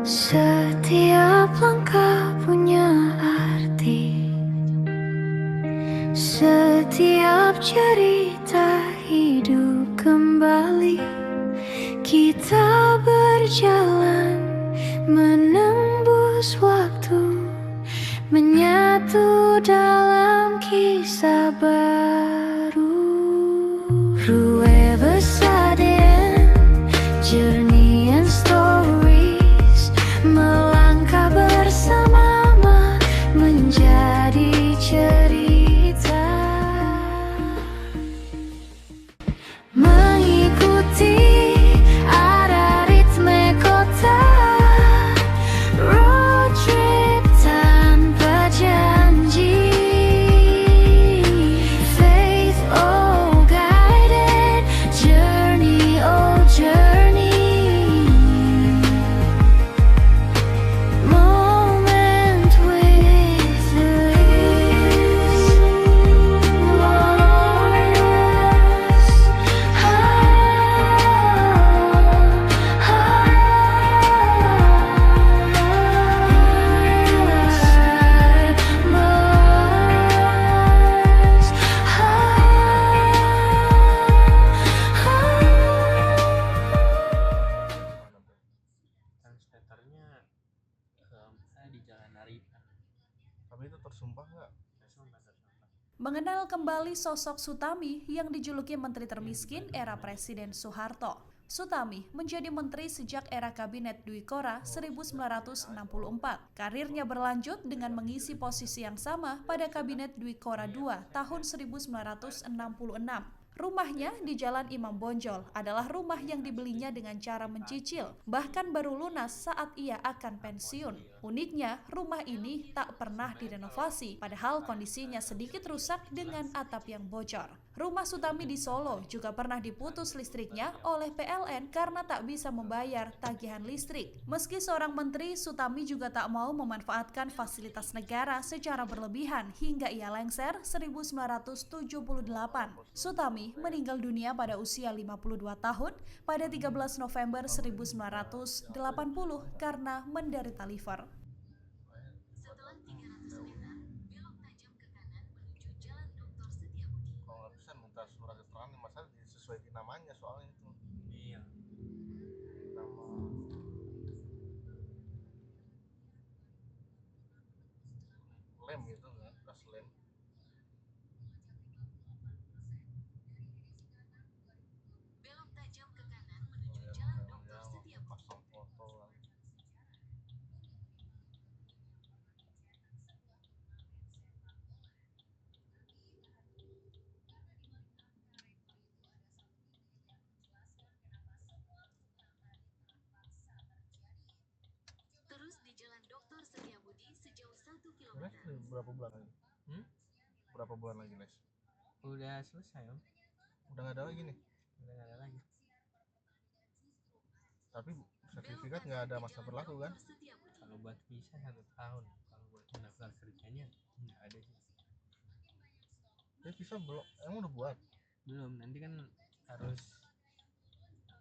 Setiap langkah punya arti, setiap cerita hidup kembali. Kita berjalan menembus waktu, menyatu dalam kisah baru. Whoever sudden journey and stories, melangkah bersama menjadi cerita, mengikuti arah ritme kota, road trip tanpa janji, faith oh guided journey, oh journey, moment with Translatornya saya di Jalan Arifan. Tapi itu tersumpah nggak? Tersumpah. Mengenal kembali sosok Sutami yang dijuluki Menteri Termiskin era Presiden Soeharto. Sutami menjadi menteri sejak era Kabinet Dwi Kora 1964. Karirnya berlanjut dengan mengisi posisi yang sama pada Kabinet Dwi Kora II tahun 1966. Rumahnya di Jalan Imam Bonjol adalah rumah yang dibelinya dengan cara mencicil, bahkan baru lunas saat ia akan pensiun. Uniknya, rumah ini tak pernah direnovasi, padahal kondisinya sedikit rusak dengan atap yang bocor. Rumah Sutami di Solo juga pernah diputus listriknya oleh PLN karena tak bisa membayar tagihan listrik. Meski seorang menteri, Sutami juga tak mau memanfaatkan fasilitas negara secara berlebihan hingga ia lengser 1978. Sutami meninggal dunia pada usia 52 tahun pada 13 November 1980 karena menderita liver. Setelah 300 meter, belok tajam ke kanan menuju Jalan Dr. Setiabudi. Kalau nggak bisa minta surat keterangan, masalah disesuaikan namanya soalnya itu. Iya. Nama lem gitu kan, tas lem. Belok tajam ke kanan menuju Jalan Dr. Setiabudi. Pasang foto kan. Terus di Jalan Dr. Setiabudi sejauh 1 km. Les berapa bulan lagi? Berapa bulan lagi les? Udah selesai om. Udah nggak ada lagi nih. Udah nggak ada lagi. Tapi sertifikat nggak ada masa berlaku kan? Kalau buat visa 1 tahun. Kalau buat mendaftar kerjanya nggak ada sih. Ya bisa belum? Emang udah buat? Belum. Nanti kan harus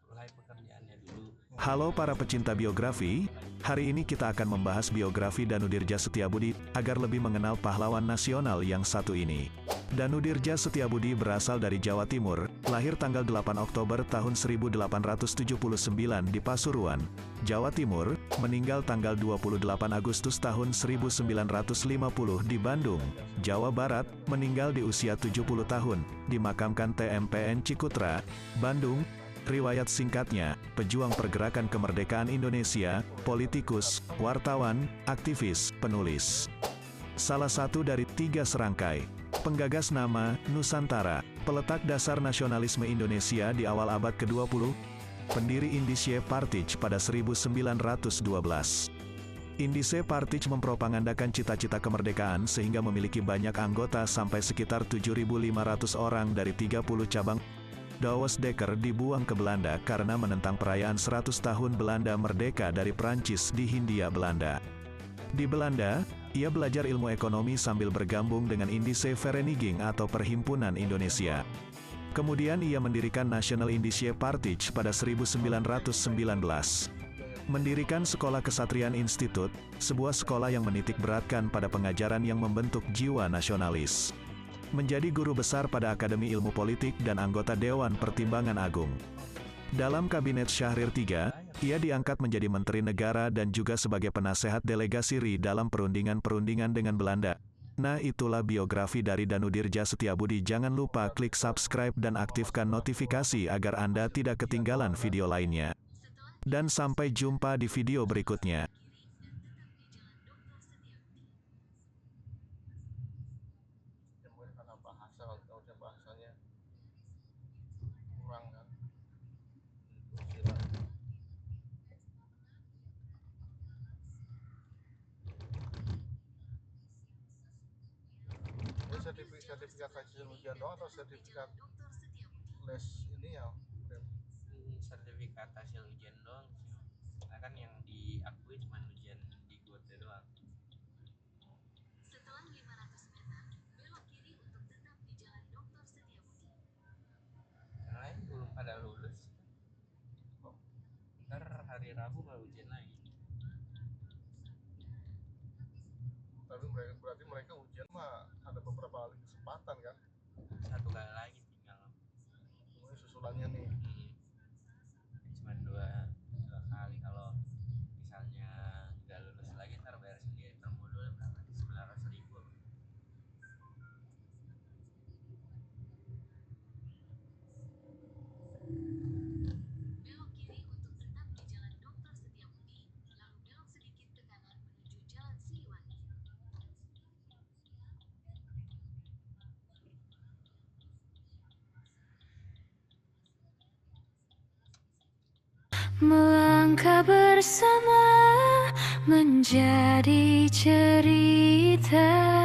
mulai pekerjaannya dulu. Halo para pecinta biografi, hari ini kita akan membahas biografi Danudirja Setiabudi agar lebih mengenal pahlawan nasional yang satu ini. Danudirja Setiabudi berasal dari Jawa Timur, lahir tanggal 8 Oktober tahun 1879 di Pasuruan, Jawa Timur, meninggal tanggal 28 Agustus tahun 1950 di Bandung, Jawa Barat, meninggal di usia 70 tahun, dimakamkan TMPN Cikutra, Bandung. Riwayat singkatnya, pejuang pergerakan kemerdekaan Indonesia, politikus, wartawan, aktivis, penulis. Salah satu dari 3 serangkai penggagas nama Nusantara, peletak dasar nasionalisme Indonesia di awal abad ke-20, pendiri Indische Partij pada 1912. Indische Partij mempropagandakan cita-cita kemerdekaan sehingga memiliki banyak anggota sampai sekitar 7.500 orang dari 30 cabang. Douwe Dekker dibuang ke Belanda karena menentang perayaan 100 tahun Belanda merdeka dari Prancis di Hindia Belanda. Di Belanda, ia belajar ilmu ekonomi sambil bergabung dengan Indische Vereniging atau Perhimpunan Indonesia. Kemudian ia mendirikan National Indische Partij pada 1919. Mendirikan Sekolah Kesatrian Institut, sebuah sekolah yang menitik beratkan pada pengajaran yang membentuk jiwa nasionalis. Menjadi guru besar pada Akademi Ilmu Politik dan anggota Dewan Pertimbangan Agung. Dalam Kabinet Syahrir III, ia diangkat menjadi Menteri Negara dan juga sebagai penasehat delegasi RI dalam perundingan-perundingan dengan Belanda. Nah, itulah biografi dari Danudirja Setiabudi. Jangan lupa klik subscribe dan aktifkan notifikasi agar Anda tidak ketinggalan video lainnya. Dan sampai jumpa di video berikutnya. Ya mungkin karena bahasa, kalau bahasanya kurang kan. Istilah. Ini sertifikat hasil ujian doang atau sertifikat les ini ya? Sertifikat hasil ujian doang sih. Nah, kan yang diakui cuma ujian di Gote doang. Setelah 500 meter, belok kiri untuk tetap di Jalan Dr. Setiabudi. Yang lain belum pada lulus. Ntar hari Rabu baru ujian lagi. Tapi berarti mereka ujian mah ada beberapa kali kesempatan kan? Satu kali lagi tinggal. Ini susulannya nih. Cuma dua kali. Kalau misalnya nggak lulus lagi ntar bayar sendiri per modul berapa? 900.000. Belok kiri untuk tetap di Jalan Dr. Setiabudi, lalu belok sedikit ke kanan menuju Jalan Siliwangi. Melangkah bersama menjadi cerita.